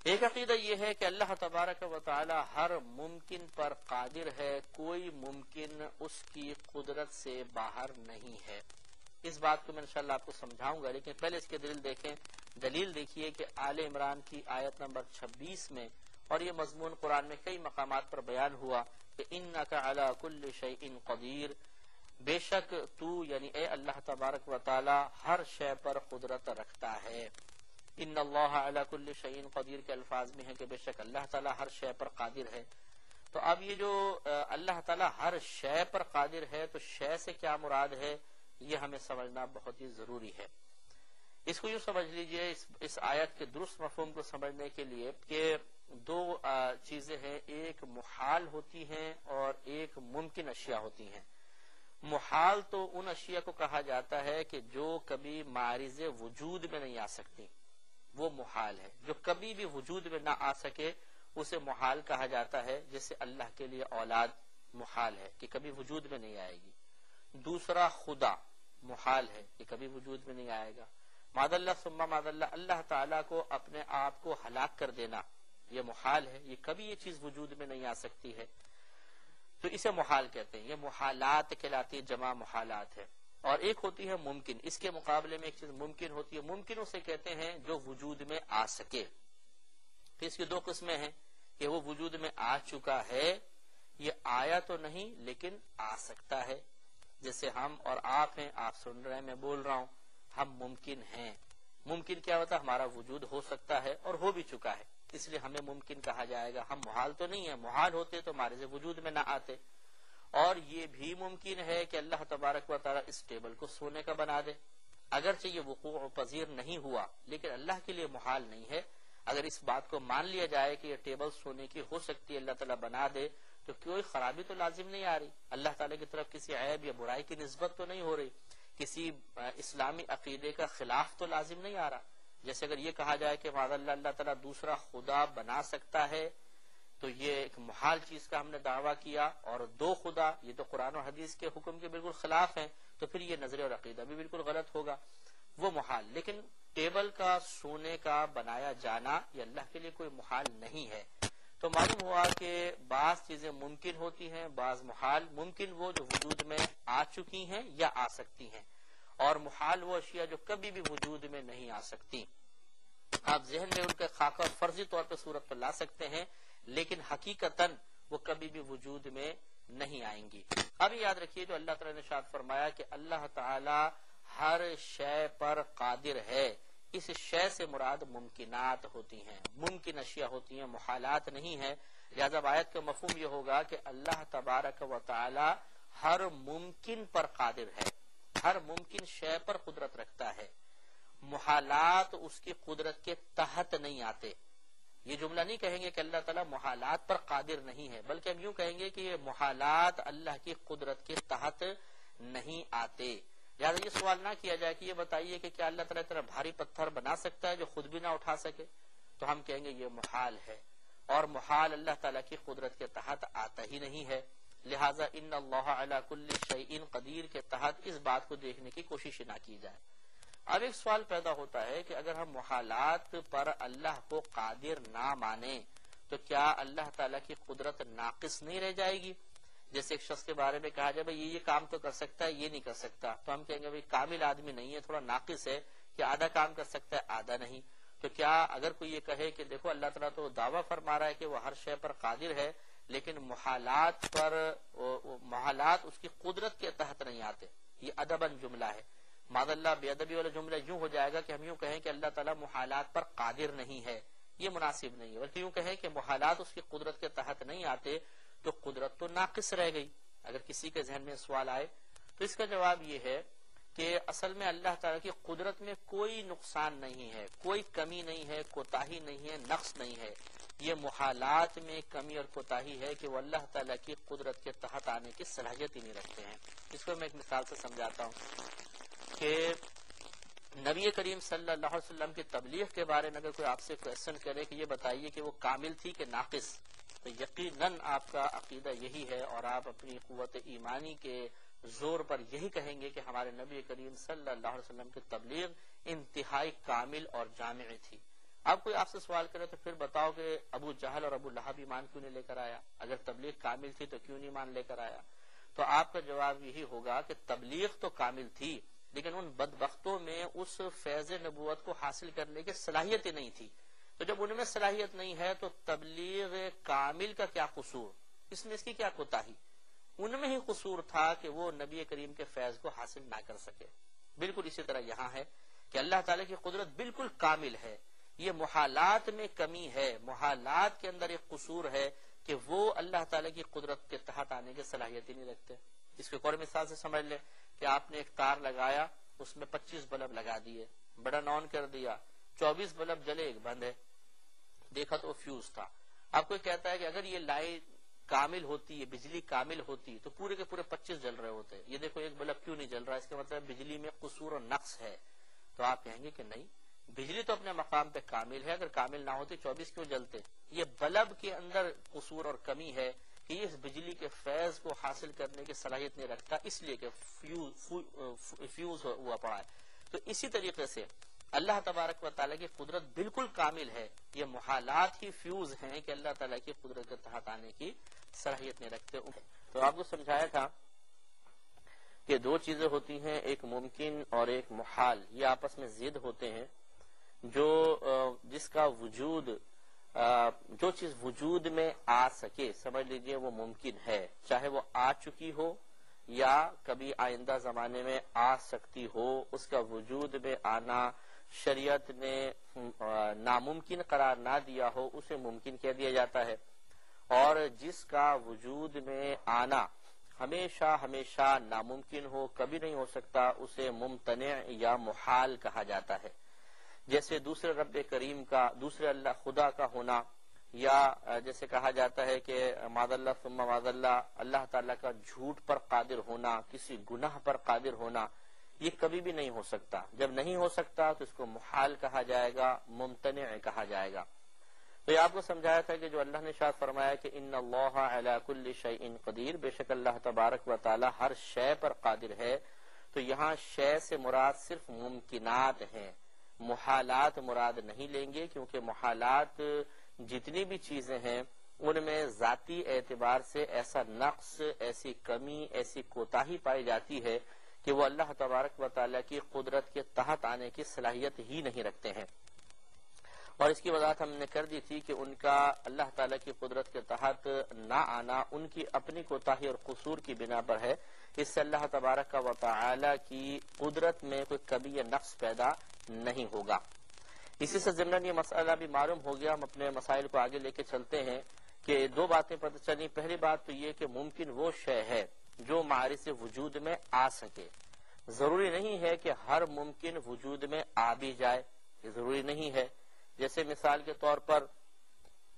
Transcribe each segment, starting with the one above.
ایک عقیدہ یہ ہے کہ اللہ تبارک و تعالی ہر ممکن پر قادر ہے، کوئی ممکن اس کی قدرت سے باہر نہیں ہے۔ اس بات کو میں انشاءاللہ آپ کو سمجھاؤں گا، لیکن پہلے اس کی دلیل دیکھیں۔ دلیل دیکھیے کہ آل عمران کی آیت نمبر 26 میں، اور یہ مضمون قرآن میں کئی مقامات پر بیان ہوا کہ انک علی کل شیء قدیر، بے شک تو یعنی اے اللہ تبارک و تعالی ہر شے پر قدرت رکھتا ہے۔ ان اللہ علی کل شیء قدیر کے الفاظ میں ہے کہ بے شک اللہ تعالی ہر شے پر قادر ہے۔ تو اب یہ جو اللہ تعالی ہر شے پر قادر ہے، تو شے سے کیا مراد ہے، یہ ہمیں سمجھنا بہت ہی ضروری ہے۔ اس کو یوں سمجھ لیجئے، اس آیت کے درست مفہوم کو سمجھنے کے لیے، کہ دو چیزیں ہیں، ایک محال ہوتی ہیں اور ایک ممکن اشیاء ہوتی ہیں۔ محال تو ان اشیاء کو کہا جاتا ہے کہ جو کبھی معرض وجود میں نہیں آ سکتی، وہ محال ہے۔ جو کبھی بھی وجود میں نہ آ سکے اسے محال کہا جاتا ہے، جیسے اللہ کے لیے اولاد محال ہے کہ کبھی وجود میں نہیں آئے گی۔ دوسرا خدا محال ہے کہ کبھی وجود میں نہیں آئے گا۔ معاذ اللہ ثم معاذ اللہ، اللہ تعالیٰ کو اپنے آپ کو ہلاک کر دینا یہ محال ہے، یہ کبھی یہ چیز وجود میں نہیں آ سکتی ہے، تو اسے محال کہتے ہیں۔ یہ محالات کہلاتی، جمع محالات ہے۔ اور ایک ہوتی ہے ممکن، اس کے مقابلے میں ایک چیز ممکن ہوتی ہے۔ ممکن اسے کہتے ہیں جو وجود میں آ سکے۔ اس کی دو قسمیں ہیں کہ وہ وجود میں آ چکا ہے، یہ آیا تو نہیں لیکن آ سکتا ہے، جیسے ہم اور آپ ہیں، آپ سن رہے ہیں، میں بول رہا ہوں، ہم ممکن ہیں۔ ممکن کیا ہوتا ہے، ہمارا وجود ہو سکتا ہے اور ہو بھی چکا ہے، اس لیے ہمیں ممکن کہا جائے گا۔ ہم محال تو نہیں ہیں، محال ہوتے تو ہمارے سے وجود میں نہ آتے۔ اور یہ بھی ممکن ہے کہ اللہ تبارک و تعالیٰ اس ٹیبل کو سونے کا بنا دے، اگرچہ یہ وقوع پذیر نہیں ہوا، لیکن اللہ کے لیے محال نہیں ہے۔ اگر اس بات کو مان لیا جائے کہ یہ ٹیبل سونے کی ہو سکتی ہے، اللہ تعالیٰ بنا دے، تو کوئی خرابی تو لازم نہیں آ رہی، اللہ تعالیٰ کی طرف کسی عیب یا برائی کی نسبت تو نہیں ہو رہی، کسی اسلامی عقیدے کا خلاف تو لازم نہیں آ رہا۔ جیسے اگر یہ کہا جائے کہ معاذ اللہ اللہ تعالیٰ دوسرا خدا بنا سکتا ہے، تو یہ ایک محال چیز کا ہم نے دعویٰ کیا، اور دو خدا، یہ تو قرآن و حدیث کے حکم کے بالکل خلاف ہیں، تو پھر یہ نظریہ اور عقیدہ بھی بالکل غلط ہوگا، وہ محال۔ لیکن ٹیبل کا سونے کا بنایا جانا یہ اللہ کے لیے کوئی محال نہیں ہے۔ تو معلوم ہوا کہ بعض چیزیں ممکن ہوتی ہیں، بعض محال۔ ممکن وہ جو وجود میں آ چکی ہیں یا آ سکتی ہیں، اور محال وہ اشیاء جو کبھی بھی وجود میں نہیں آ سکتی۔ آپ ذہن میں ان کے خاکہ اور فرضی طور پہ صورت پر لا سکتے ہیں، لیکن حقیقتاً وہ کبھی بھی وجود میں نہیں آئیں گی۔ اب یاد رکھیے جو اللہ تعالیٰ نے ارشاد فرمایا کہ اللہ تعالیٰ ہر شے پر قادر ہے، اس شے سے مراد ممکنات ہوتی ہیں، ممکن اشیاء ہوتی ہیں، محالات نہیں ہے۔ لہذا آیت کا مفہوم یہ ہوگا کہ اللہ تبارک و تعالی ہر ممکن پر قادر ہے، ہر ممکن شے پر قدرت رکھتا ہے۔ محالات اس کی قدرت کے تحت نہیں آتے۔ یہ جملہ نہیں کہیں گے کہ اللہ تعالیٰ محالات پر قادر نہیں ہے، بلکہ ہم یوں کہیں گے کہ یہ محالات اللہ کی قدرت کے تحت نہیں آتے۔ لہٰذا یہ سوال نہ کیا جائے کہ یہ بتائیے کہ کیا اللہ تعالیٰ اتنا بھاری پتھر بنا سکتا ہے جو خود بھی نہ اٹھا سکے، تو ہم کہیں گے یہ محال ہے، اور محال اللہ تعالیٰ کی قدرت کے تحت آتا ہی نہیں ہے۔ لہٰذا ان اللہ علی کل شیء قدیر کے تحت اس بات کو دیکھنے کی کوشش نہ کی جائے۔ اب ایک سوال پیدا ہوتا ہے کہ اگر ہم محالات پر اللہ کو قادر نہ مانیں تو کیا اللہ تعالیٰ کی قدرت ناقص نہیں رہ جائے گی؟ جیسے ایک شخص کے بارے میں کہا جائے بھائی یہ کام تو کر سکتا ہے، یہ نہیں کر سکتا، تو ہم کہیں گے بھائی کامل آدمی نہیں ہے، تھوڑا ناقص ہے کہ آدھا کام کر سکتا ہے آدھا نہیں۔ تو کیا اگر کوئی یہ کہے کہ دیکھو اللہ تعالیٰ تو دعویٰ فرما رہا ہے کہ وہ ہر شے پر قادر ہے، لیکن محالات اس کی قدرت کے تحت نہیں آتے، یہ ادباً جملہ ہے۔ معاذ اللہ بے ادبی والا جملہ یوں ہو جائے گا کہ ہم یوں کہیں کہ اللہ تعالیٰ محالات پر قادر نہیں ہے، یہ مناسب نہیں ہے، بلکہ یوں کہیں کہ محالات اس کی قدرت کے تحت نہیں آتے، تو قدرت تو ناقص رہ گئی۔ اگر کسی کے ذہن میں سوال آئے تو اس کا جواب یہ ہے کہ اصل میں اللہ تعالیٰ کی قدرت میں کوئی نقصان نہیں ہے، کوئی کمی نہیں ہے، کوتاہی نہیں ہے، نقص نہیں ہے۔ یہ محالات میں کمی اور کوتاہی ہے کہ وہ اللہ تعالیٰ کی قدرت کے تحت آنے کی صلاحیت ہی نہیں رکھتے ہیں۔ اس کو میں ایک مثال سے سمجھاتا ہوں کہ نبی کریم صلی اللہ علیہ وسلم کی تبلیغ کے بارے میں اگر کوئی آپ سے کوشچن کرے کہ یہ بتائیے کہ وہ کامل تھی کہ ناقص، تو یقیناً آپ کا عقیدہ یہی ہے اور آپ اپنی قوت ایمانی کے زور پر یہی کہیں گے کہ ہمارے نبی کریم صلی اللہ علیہ وسلم کی تبلیغ انتہائی کامل اور جامع تھی۔ اب کوئی آپ سے سوال کرے تو پھر بتاؤ کہ ابو جہل اور ابو لہب ایمان کیوں نہیں لے کر آیا؟ اگر تبلیغ کامل تھی تو کیوں نہیں ایمان لے کر آیا؟ تو آپ کا جواب یہی ہوگا کہ تبلیغ تو کامل تھی، لیکن ان بدبختوں میں اس فیض نبوت کو حاصل کرنے کی صلاحیت ہی نہیں تھی. تو جب ان میں صلاحیت نہیں ہے تو تبلیغ کامل کا کیا قصور، اس میں اس کی کیا کوتاہی؟ ان میں ہی قصور تھا کہ وہ نبی کریم کے فیض کو حاصل نہ کر سکے. بالکل اسی طرح یہاں ہے کہ اللہ تعالیٰ کی قدرت بالکل کامل ہے، یہ محالات میں کمی ہے، محالات کے اندر ایک قصور ہے کہ وہ اللہ تعالیٰ کی قدرت کے تحت آنے کی صلاحیت ہی نہیں رکھتے. اس کو ایک اور مثال سے سمجھ لیں کہ آپ نے ایک تار لگایا، اس میں 25 بلب لگا دیے، بٹن آن کر دیا، 24 بلب جلے، ایک بند ہے. دیکھا تو فیوز تھا. اب کوئی کہتا ہے کہ اگر یہ لائٹ کامل ہوتی ہے، بجلی کامل ہوتی تو پورے کے پورے 25 جل رہے ہوتے، یہ دیکھو ایک بلب کیوں نہیں جل رہا، اس کا مطلب بجلی میں قصور اور نقص ہے. تو آپ کہیں گے کہ نہیں، بجلی تو اپنے مقام پہ کامل ہے، اگر کامل نہ ہوتی 24 کیوں جلتے؟ یہ بلب کے اندر قصور اور کمی ہے کہ یہ اس بجلی کے فیض کو حاصل کرنے کی صلاحیت نہیں رکھتا، اس لیے کہ فیوز ہوا پڑا ہے. تو اسی طریقے سے اللہ تبارک و تعالیٰ کی قدرت بالکل کامل ہے، یہ محالات ہی فیوز ہیں کہ اللہ تعالیٰ کی قدرت کے تحت آنے کی صلاحیت نہیں رکھتے. تو آپ کو سمجھایا تھا کہ دو چیزیں ہوتی ہیں، ایک ممکن اور ایک محال، یہ آپس میں ضد ہوتے ہیں. جس کا وجود، جو چیز وجود میں آ سکے، سمجھ لیجئے وہ ممکن ہے، چاہے وہ آ چکی ہو یا کبھی آئندہ زمانے میں آ سکتی ہو. اس کا وجود میں آنا شریعت نے ناممکن قرار نہ دیا ہو، اسے ممکن کہہ دیا جاتا ہے. اور جس کا وجود میں آنا ہمیشہ ہمیشہ ناممکن ہو، کبھی نہیں ہو سکتا، اسے ممتنع یا محال کہا جاتا ہے. جیسے دوسرے رب کریم کا، دوسرے اللہ خدا کا ہونا، یا جیسے کہا جاتا ہے کہ معاذ اللہ ثم معاذ اللہ، اللہ تعالیٰ کا جھوٹ پر قادر ہونا، کسی گناہ پر قادر ہونا، یہ کبھی بھی نہیں ہو سکتا. جب نہیں ہو سکتا تو اس کو محال کہا جائے گا، ممتنع کہا جائے گا. تو یہ آپ کو سمجھایا تھا کہ جو اللہ نے ارشاد فرمایا کہ ان اللہ علی کل شیء قدیر، بے شک اللہ تبارک و تعالی ہر شے پر قادر ہے. تو یہاں شے سے مراد صرف ممکنات ہیں، محالات مراد نہیں لیں گے، کیونکہ محالات جتنی بھی چیزیں ہیں ان میں ذاتی اعتبار سے ایسا نقص، ایسی کمی، ایسی کوتاہی پائی جاتی ہے کہ وہ اللہ تبارک و تعالیٰ کی قدرت کے تحت آنے کی صلاحیت ہی نہیں رکھتے ہیں. اور اس کی وضاحت ہم نے کر دی تھی کہ ان کا اللہ تعالیٰ کی قدرت کے تحت نہ آنا ان کی اپنی کوتاہی اور قصور کی بنا پر ہے. اس سے اللہ تبارک و تعالیٰ کی قدرت میں کوئی کمی یا نقص پیدا نہیں ہوگا. اسی سے ضمن یہ مسئلہ بھی معلوم ہو گیا. ہم اپنے مسائل کو آگے لے کے چلتے ہیں کہ دو باتیں پتہ چلی. پہلی بات تو یہ کہ ممکن وہ شے ہے جو معارض وجود میں آ سکے. ضروری نہیں ہے کہ ہر ممکن وجود میں آ بھی جائے، یہ ضروری نہیں ہے. جیسے مثال کے طور پر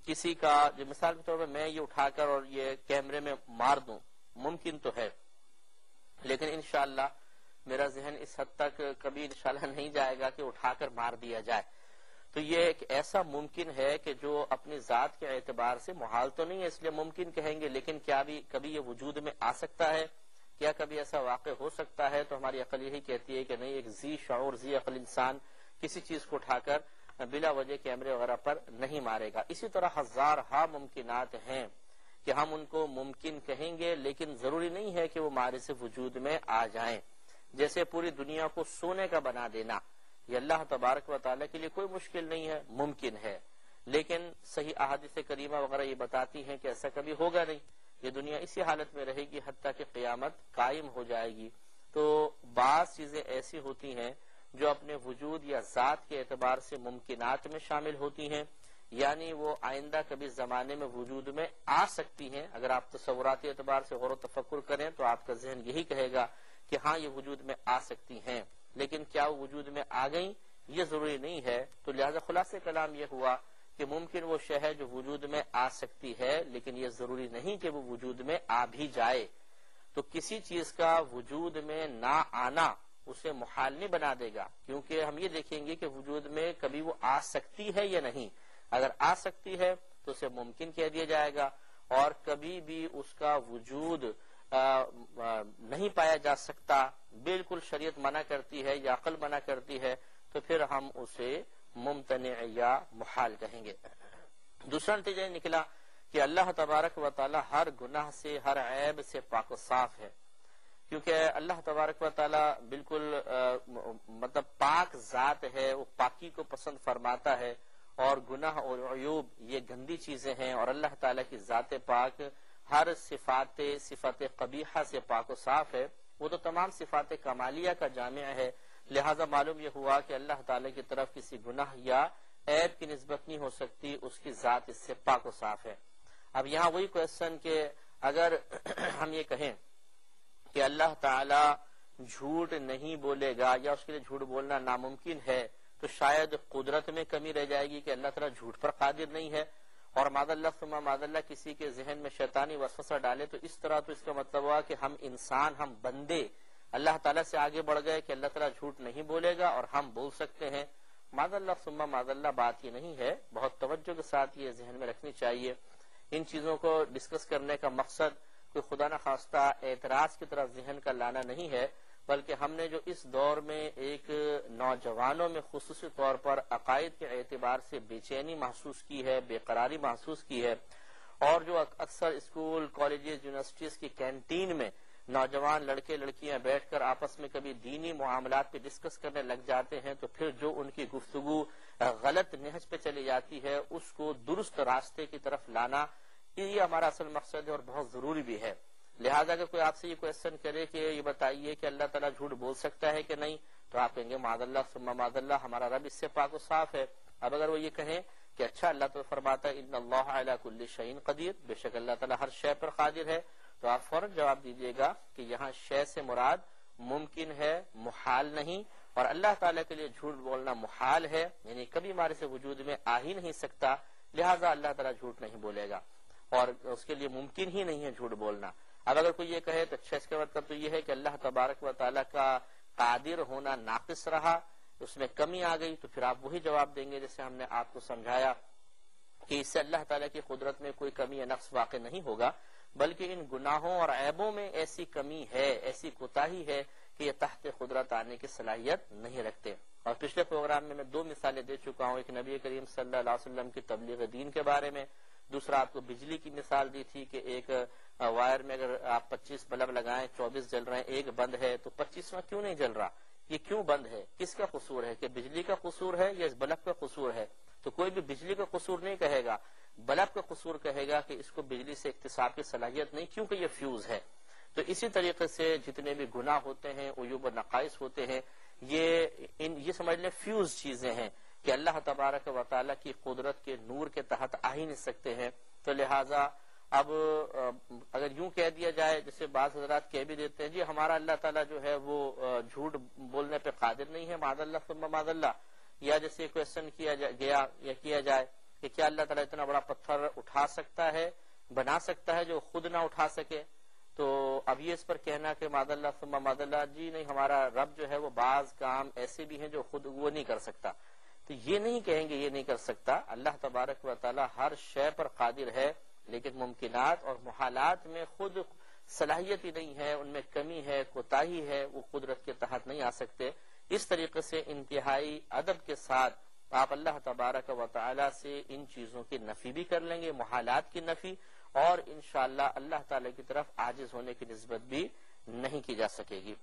کسی کا، جو مثال کے طور پر میں یہ اٹھا کر اور یہ کیمرے میں مار دوں، ممکن تو ہے، لیکن انشاءاللہ میرا ذہن اس حد تک کبھی انشاءاللہ نہیں جائے گا کہ اٹھا کر مار دیا جائے. تو یہ ایک ایسا ممکن ہے کہ جو اپنی ذات کے اعتبار سے محال تو نہیں ہے، اس لیے ممکن کہیں گے، لیکن کیا بھی کبھی یہ وجود میں آ سکتا ہے؟ کیا کبھی ایسا واقع ہو سکتا ہے؟ تو ہماری عقل یہی کہتی ہے کہ نہیں. ایک ذی شعور، ذی عقل انسان کسی چیز کو اٹھا کر بلا وجہ کیمرے وغیرہ پر نہیں مارے گا. اسی طرح ہزارہا ممکنات ہیں کہ ہم ان کو ممکن کہیں گے، لیکن ضروری نہیں ہے کہ وہ معرض وجود میں آ جائیں. جیسے پوری دنیا کو سونے کا بنا دینا، یہ اللہ تبارک و تعالیٰ کے لیے کوئی مشکل نہیں ہے، ممکن ہے، لیکن صحیح احادیث کریمہ وغیرہ یہ بتاتی ہیں کہ ایسا کبھی ہوگا نہیں. یہ دنیا اسی حالت میں رہے گی حتیٰ کہ قیامت قائم ہو جائے گی. تو بعض چیزیں ایسی ہوتی ہیں جو اپنے وجود یا ذات کے اعتبار سے ممکنات میں شامل ہوتی ہیں، یعنی وہ آئندہ کبھی زمانے میں وجود میں آ سکتی ہیں. اگر آپ تصوراتی اعتبار سے غور و تفکر کریں تو آپ کا ذہن یہی کہے گا کہ ہاں یہ وجود میں آ سکتی ہیں، لیکن کیا وہ وجود میں آ گئیں؟ یہ ضروری نہیں ہے. تو لہذا خلاصہ کلام یہ ہوا کہ ممکن وہ شے ہے جو وجود میں آ سکتی ہے، لیکن یہ ضروری نہیں کہ وہ وجود میں آ بھی جائے. تو کسی چیز کا وجود میں نہ آنا اسے محال نہیں بنا دے گا، کیونکہ ہم یہ دیکھیں گے کہ وجود میں کبھی وہ آ سکتی ہے یا نہیں. اگر آ سکتی ہے تو اسے ممکن کہہ دیا جائے گا، اور کبھی بھی اس کا وجود نہیں پایا جا سکتا، بالکل شریعت منع کرتی ہے یا عقل منع کرتی ہے، تو پھر ہم اسے ممتنع یا محال کہیں گے۔ دوسرا نتیجہ نکلا کہ اللہ تبارک و تعالی ہر گناہ سے، ہر عیب سے پاک و صاف ہے، کیونکہ اللہ تبارک و تعالی بالکل مطلب پاک ذات ہے، وہ پاکی کو پسند فرماتا ہے، اور گناہ اور عیوب یہ گندی چیزیں ہیں، اور اللہ تعالی کی ذات پاک ہر صفات قبیحہ سے پاک و صاف ہے، وہ تو تمام صفات کمالیہ کا جامع ہے، لہذا معلوم یہ ہوا کہ اللہ تعالی کی طرف کسی گناہ یا عیب کی نسبت نہیں ہو سکتی، اس کی ذات اس سے پاک و صاف ہے۔ اب یہاں وہی کوشچن کہ اگر ہم یہ کہیں کہ اللہ تعالی جھوٹ نہیں بولے گا یا اس کے لیے جھوٹ بولنا ناممکن ہے، تو شاید قدرت میں کمی رہ جائے گی کہ اللہ تعالیٰ جھوٹ پر قادر نہیں ہے، اور معاذ اللہ ثم معاذ اللہ کسی کے ذہن میں شیطانی وسوسہ ڈالے تو اس طرح تو اس کا مطلب ہوا کہ ہم انسان، ہم بندے اللہ تعالیٰ سے آگے بڑھ گئے کہ اللہ تعالیٰ جھوٹ نہیں بولے گا اور ہم بول سکتے ہیں۔ معاذ اللہ ثم معاذ اللہ بات یہ نہیں ہے، بہت توجہ کے ساتھ یہ ذہن میں رکھنی چاہیے۔ ان چیزوں کو ڈسکس کرنے کا مقصد کوئی خدا نخواستہ اعتراض کی طرف ذہن کا لانا نہیں ہے، بلکہ ہم نے جو اس دور میں ایک نوجوانوں میں خصوصی طور پر عقائد کے اعتبار سے بے چینی محسوس کی ہے، بے قراری محسوس کی ہے، اور جو اکثر اسکول، کالجز، یونیورسٹیز کی کینٹین میں نوجوان لڑکے لڑکیاں بیٹھ کر آپس میں کبھی دینی معاملات پہ ڈسکس کرنے لگ جاتے ہیں، تو پھر جو ان کی گفتگو غلط نہج پہ چلی جاتی ہے اس کو درست راستے کی طرف لانا، یہ ہمارا اصل مقصد ہے اور بہت ضروری بھی ہے۔ لہٰذا اگر کوئی آپ سے یہ کوشچن کرے کہ یہ بتائیے کہ اللہ تعالیٰ جھوٹ بول سکتا ہے کہ نہیں، تو آپ کہیں گے معاذ اللہ ثم معاذ اللہ، ہمارا رب اس سے پاک و صاف ہے۔ اب اگر وہ یہ کہیں کہ اچھا اللہ تعالیٰ فرماتا ہے ان اللہ علی کل شیء قدیر، بے شک اللہ تعالیٰ ہر شے پر قادر ہے، تو آپ فوراً جواب دیجیے گا کہ یہاں شے سے مراد ممکن ہے، محال نہیں، اور اللہ تعالیٰ کے لیے جھوٹ بولنا محال ہے، یعنی کبھی ہمارے سے وجود میں آ ہی نہیں سکتا، لہٰذا اللہ تعالیٰ جھوٹ نہیں بولے گا اور اس کے لیے ممکن ہی نہیں ہے جھوٹ بولنا۔ اب اگر کوئی یہ کہے تو اچھا، اس کا مطلب تو یہ ہے کہ اللہ تبارک و تعالیٰ کا قادر ہونا ناقص رہا، اس میں کمی آ گئی، تو پھر آپ وہی جواب دیں گے جیسے ہم نے آپ کو سمجھایا کہ اس سے اللہ تعالیٰ کی قدرت میں کوئی کمی یا نقص واقع نہیں ہوگا، بلکہ ان گناہوں اور عیبوں میں ایسی کمی ہے، ایسی کوتاہی ہے کہ یہ تحت قدرت آنے کی صلاحیت نہیں رکھتے۔ اور پچھلے پروگرام میں 2 مثالیں دے چکا ہوں، ایک نبی کریم صلی اللہ علیہ وسلم کی تبلیغ دین کے بارے میں، دوسرا آپ کو بجلی کی مثال دی تھی کہ ایک وائر میں اگر آپ 25 بلب لگائیں، 24 جل رہے ہیں، ایک بند ہے، تو 25واں کیوں نہیں جل رہا؟ یہ کیوں بند ہے؟ کس کا قصور ہے؟ کہ بجلی کا قصور ہے یا اس بلب کا قصور ہے؟ تو کوئی بھی بجلی کا قصور نہیں کہے گا، بلب کا قصور کہے گا کہ اس کو بجلی سے اکتساب کی صلاحیت نہیں، کیونکہ یہ فیوز ہے۔ تو اسی طریقے سے جتنے بھی گناہ ہوتے ہیں، عیوب و نقائص ہوتے ہیں، یہ سمجھ لیں فیوز چیزیں ہیں کہ اللہ تبارک و تعالیٰ کی قدرت کے نور کے تحت آ ہی نہیں سکتے ہیں۔ تو لہٰذا اب اگر یوں کہہ دیا جائے، جیسے بعض حضرات کہہ بھی دیتے ہیں جی ہمارا اللہ تعالیٰ جو ہے وہ جھوٹ بولنے پہ قادر نہیں ہے، معاذ اللہ ثم معاذ اللہ، یا جیسے کوشچن کیا جائے کہ کیا اللہ تعالیٰ اتنا بڑا پتھر اٹھا سکتا ہے، بنا سکتا ہے جو خود نہ اٹھا سکے؟ تو اب یہ اس پر کہنا کہ معاذ اللہ ثم معاذ اللہ، جی نہیں، ہمارا رب جو ہے وہ بعض کام ایسے بھی ہیں جو خود وہ نہیں کر سکتا، تو یہ نہیں کہیں گے یہ نہیں کر سکتا۔ اللہ تبارک و تعالیٰ ہر شے پر قادر ہے، لیکن ممکنات اور محالات میں خود صلاحیت ہی نہیں ہے، ان میں کمی ہے، کوتاہی ہے، وہ قدرت کے تحت نہیں آ سکتے۔ اس طریقے سے انتہائی ادب کے ساتھ آپ اللہ تبارک و تعالیٰ سے ان چیزوں کی نفی بھی کر لیں گے، محالات کی نفی، اور انشاءاللہ اللہ تعالیٰ کی طرف عاجز ہونے کی نسبت بھی نہیں کی جا سکے گی۔